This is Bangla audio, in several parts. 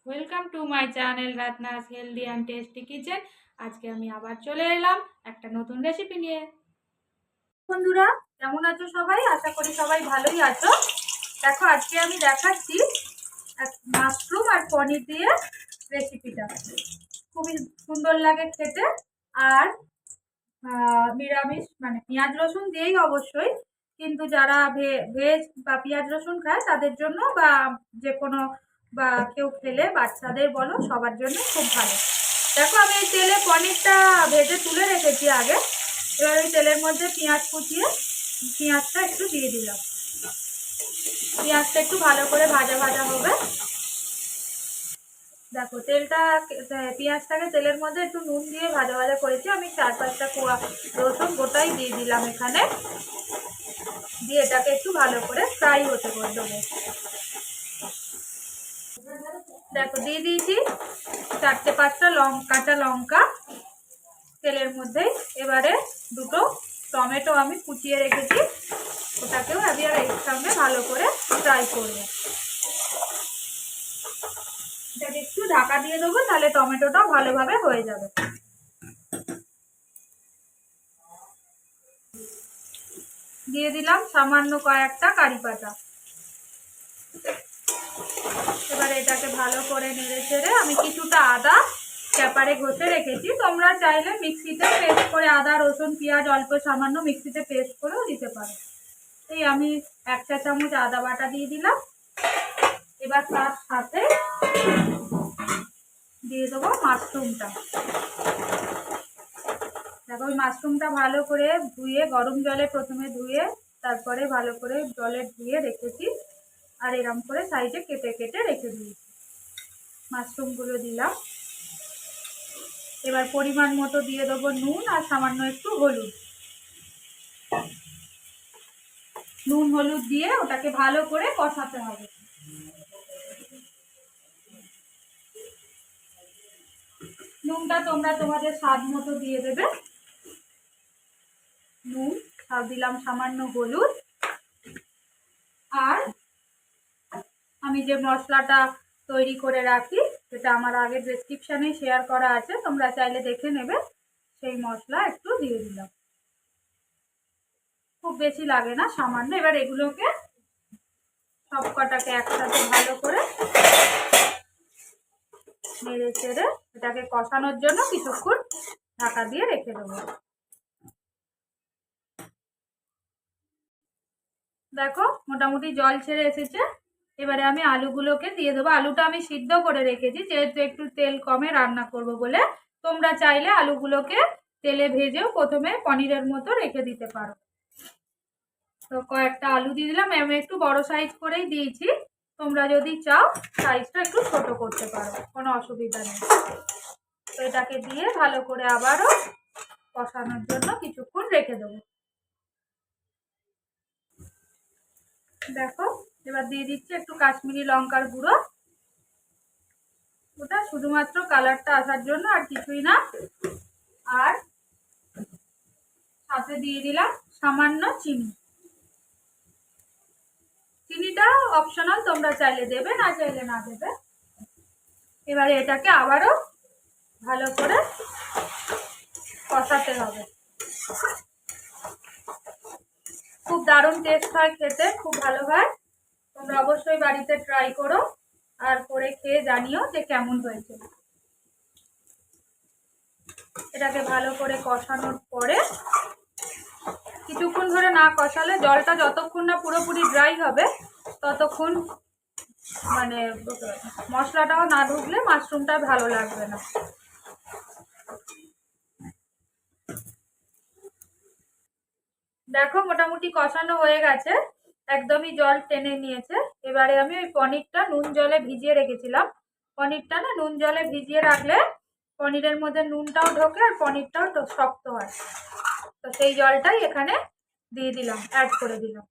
Welcome to my channel Ratna's healthy and tasty kitchen. আজকে আমি আবার চলে এলাম একটা নতুন রেসিপি নিয়ে। বন্ধুরা, কেমন আছো সবাই? আশা করি সবাই ভালোই আছো। দেখো, আজকে আমি দেখাচ্ছি মাশরুম আর পনির দিয়ে রেসিপিটা। খুবই সুন্দর লাগে খেতে। আর নিরামিষ মানে পেঁয়াজ রসুন দিয়েই অবশ্যই, কিন্তু যারা ভেজ বা পেঁয়াজ রসুন খায় তাদের জন্য বা যে কোনো বা কেউ খেলে বাচ্চাদের বলো সবার জন্য খুব ভালো। দেখো, আমি এই তেলে পনিরটা ভেজে তুলে রেখেছি আগে। এবার ওই তেলের মধ্যে পেঁয়াজ কুচিয়ে পেঁয়াজটা একটু দিয়ে দিলাম। পেঁয়াজটা একটু ভালো করে ভাজা ভাজা হবে। দেখো, পেঁয়াজটাকে তেলের মধ্যে একটু নুন দিয়ে ভাজা ভাজা করেছি। আমি 4-5টা কোয়া রসুন গোটাই দিয়ে দিলাম এখানে। দিয়ে এটাকে একটু ভালো করে ফ্রাই হতে করে দেবো। দেখো, দিয়ে দিয়েছি 4-5টা কাঁচা লঙ্কা তেলের মধ্যে। এবারে দুটো টমেটো আমি কুচিয়ে রেখেছি, ওটাকেও আমি আর এর সঙ্গে ভালো করে ফ্রাই করবো। এটাকে একটু ঢাকা দিয়ে দেবো, তাহলে টমেটোটাও ভালোভাবে হয়ে যাবে। দিয়ে দিলাম সামান্য কয়েকটা কারি পাতা। এবারে এটাকে ভালো করে নেড়ে চেড়ে আমি কিছুটা আদা চ্যাপারে ঘষে রেখেছি। তোমরা চাইলে মিক্সিতে পেস্ট করে আদা রসুন পেঁয়াজ অল্প সামান্য মিক্সিতে পেস্ট করেও দিতে পারো। এই আমি 1 চা চামচ আদা বাটা দিয়ে দিলাম। এবার তার সাথে দিয়ে দেবো মাশরুমটা। দেখো, ওই মাশরুমটা ভালো করে ধুয়ে গরম জলে প্রথমে ধুয়ে তারপরে ভালো করে জলে ধুয়ে রেখেছি। আর এরম করে সাইডে কেটে কেটে রেখে দিয়েছি। মাশরুমগুলো দিলাম। এবার পরিমাণ মতো দিয়ে দেবো নুন আর সামান্য একটু হলুদ। নুন হলুদ দিয়ে ওটাকে ভালো করে কষাতে হবে। নুনটা তোমরা তোমাদের স্বাদ মতো দিয়ে দেবে। নুন আর দিলাম সামান্য হলুদ। আর আমি যে মশলাটা তৈরি করে রাখি, সেটা আমার আগের ডেসক্রিপশনে শেয়ার করা আছে, তোমরা চাইলে দেখে নেবে। সেই মশলা একটু দিয়ে দিলাম, খুব বেশি লাগে না, সামান্য। এবার এগুলোকে সব কটাকে একসাথে ভালো করে নেড়ে চেড়ে এটাকে কষানোর জন্য কিছুক্ষণ ঢাকা দিয়ে রেখে দেবো। দেখো, মোটামুটি জল ছেড়ে এসেছে। এবারে আমি আলুগুলোকে দিয়ে দেবো। আলুটা আমি সিদ্ধ করে রেখেছি, যেহেতু একটু তেল কমে রান্না করব বলে। তোমরা চাইলে আলুগুলোকে তেলে ভেজেও প্রথমে পনিরের মতো রেখে দিতে পারো। তো কয়েকটা আলু দিয়ে দিলাম। আমি একটু বড় সাইজ করেই দিয়েছি, তোমরা যদি চাও সাইজটা একটু ছোট করতে পারো, কোনো অসুবিধা নেই। তো এটাকে দিয়ে ভালো করে আবারও কষানোর জন্য কিছুক্ষণ রেখে দেবো। দেখো, এবার দিয়ে দিচ্ছি একটু কাশ্মীরি লঙ্কার গুঁড়ো। ওটা শুধুমাত্র কালারটা আসার জন্য, আর কিছুই না। আর সাথে দিয়ে দিলাম সামান্য চিনি। চিনিটা অপশনাল, তোমরা চাইলে দেবে, না চাইলে না দেবে। এবারে এটাকে আবারও ভালো করে কষাতে হবে। খুব দারুণ টেস্ট হয় খেতে, খুব ভালো হয়। তোমরা অবশ্যই বাড়িতে ট্রাই করো আর করে খেয়ে জানিও যে কেমন হয়েছে। এটাকে ভালো করে কষানোর পরে কিছুক্ষণ ধরে না কষালে, জলটা যতক্ষণ না পুরোপুরি ড্রাই হবে ততক্ষণ মানে মশলাটাও না ঢুকলে মাশরুমটা ভালো লাগবে না। দেখো, মোটামুটি কষানো হয়ে গেছে, একদমই জল টেনে নিয়েছে। এবারে আমি ওই পনিরটা নুন জলে ভিজিয়ে রেখেছিলাম। পনিরটা না নুন জলে ভিজিয়ে রাখলে পনিরের মধ্যে নুনটাও ঢোকে আর পনিরটাও শক্ত হয়। তো সেই জলটাই এখানে দিয়ে দিলাম, অ্যাড করে দিলাম।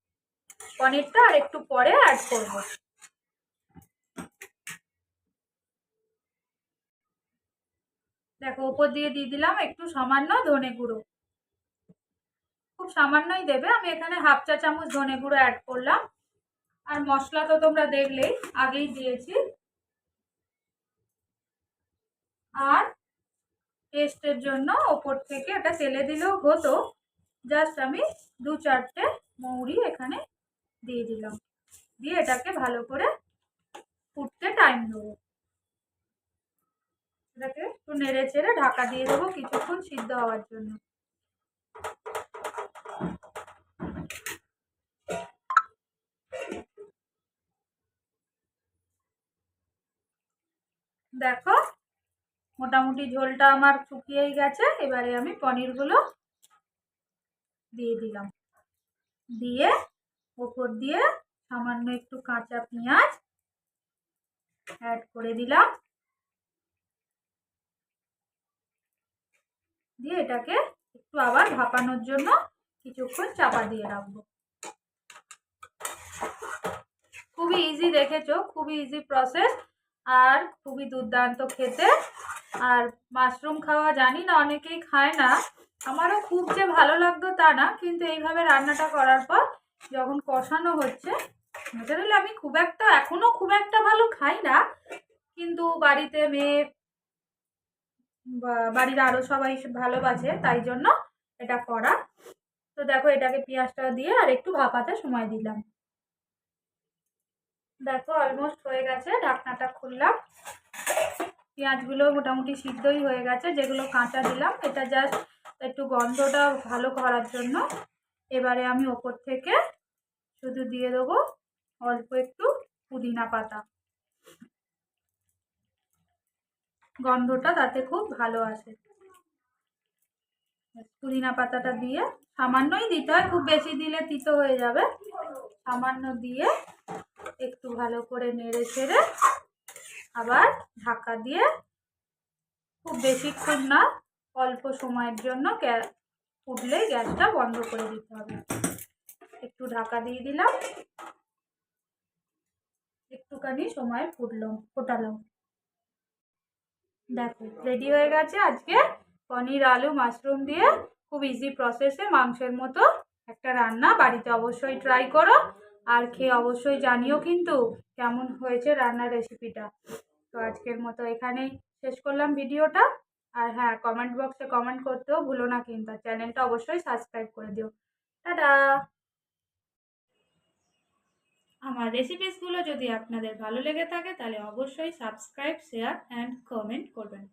পনিরটা আর একটু পরে অ্যাড করব। দেখো, উপর দিয়ে দিলাম একটু সামান্য ধনে গুঁড়ো। খুব সামান্যই দেবে, আমি এখানে 1/2 চা চামচ ধনে গুঁড়ো অ্যাড করলাম। আর মশলা তো তোমরা দেখলেই, আগেই দিয়েছি। আর টেস্টের জন্য ওপর থেকে এটা তেলে দিলেও হতো, জাস্ট আমি 2-4টে মৌরি এখানে দিয়ে দিলাম, দিয়ে এটাকে ভালো করে ফুটতে টাইম দেবো। এটাকে একটু নেড়ে চেড়ে ঢাকা দিয়ে দেবো কিছুক্ষণ সিদ্ধ হওয়ার জন্য। দেখো মোটামুটি ঝোলটা আমার শুকিয়েই গেছে। এবারে আমি পনিরগুলো দিয়ে দিলাম, দিয়ে ওপর দিয়ে সামান্য একটু কাঁচা পেঁয়াজ অ্যাড করে দিলাম, দিয়ে এটাকে একটু আবার ভাপানোর জন্য কিছুক্ষণ চাপা দিয়ে রাখবো। খুবই ইজি, দেখেছো, খুবই ইজি প্রসেস আর খুবই দুর্দান্ত খেতে। আর মাশরুম খাওয়া জানি না অনেকেই খায় না, আমারও খুব যে ভালো লাগতো তা না, কিন্তু এইভাবে রান্নাটা করার পর যখন কষানো হচ্ছে, ন্যাচারালি আমি এখনো খুব একটা ভালো খাই না, কিন্তু বাড়িতে মেয়ে বাড়ির আরো সবাই ভালোবাসে, তাই জন্য এটা করা। তো দেখো এটাকে পেঁয়াজটা দিয়ে আর একটু ভাপাতে সময় দিলাম। দেখো অলমোস্ট হয়ে গেছে, ঢাকনাটা খুললাম, পেঁয়াজগুলো মোটামুটি সিদ্ধই হয়ে গেছে, যেগুলো কাঁচা দিলাম এটা জাস্ট একটু গন্ধটা ভালো করার জন্য। এবারে আমি ওপর থেকে শুধু দিয়ে দেবো অল্প একটু পুদিনা পাতা, গন্ধটা তাতে খুব ভালো আসে। পুদিনা পাতাটা দিয়ে সামান্যই দিতে হয়, খুব বেশি দিলে তিতো হয়ে যাবে, সামান্য দিয়ে একটু ভালো করে নেড়ে চেড়ে আবার ঢাকা দিয়ে খুব বেশিক্ষণ না, অল্প সময়ের জন্য ফুটলেই গ্যাসটা বন্ধ করে দিতে হবে। একটু ঢাকা দিয়ে দিলাম, একটুখানি সময় ফোটালাম। দেখো রেডি হয়ে গেছে আজকে পনির আলু মাশরুম দিয়ে খুব ইজি প্রসেসে মাংসের মতো একটা রান্না। বাড়িতে অবশ্যই ট্রাই করো আর খেয়ে অবশ্যই জানিও কিন্তু কেমন হয়েছে রান্নার রেসিপিটা। তো আজকের মতো এখানেই শেষ করলাম ভিডিওটা। আর হ্যাঁ, কমেন্ট বক্সে কমেন্ট করতেও ভুলো না কিন্তু, চ্যানেলটা অবশ্যই সাবস্ক্রাইব করে দিও। টাটা। আমার রেসিপিসগুলো যদি আপনাদের ভালো লেগে থাকে তাহলে অবশ্যই সাবস্ক্রাইব, শেয়ার অ্যান্ড কমেন্ট করবেন।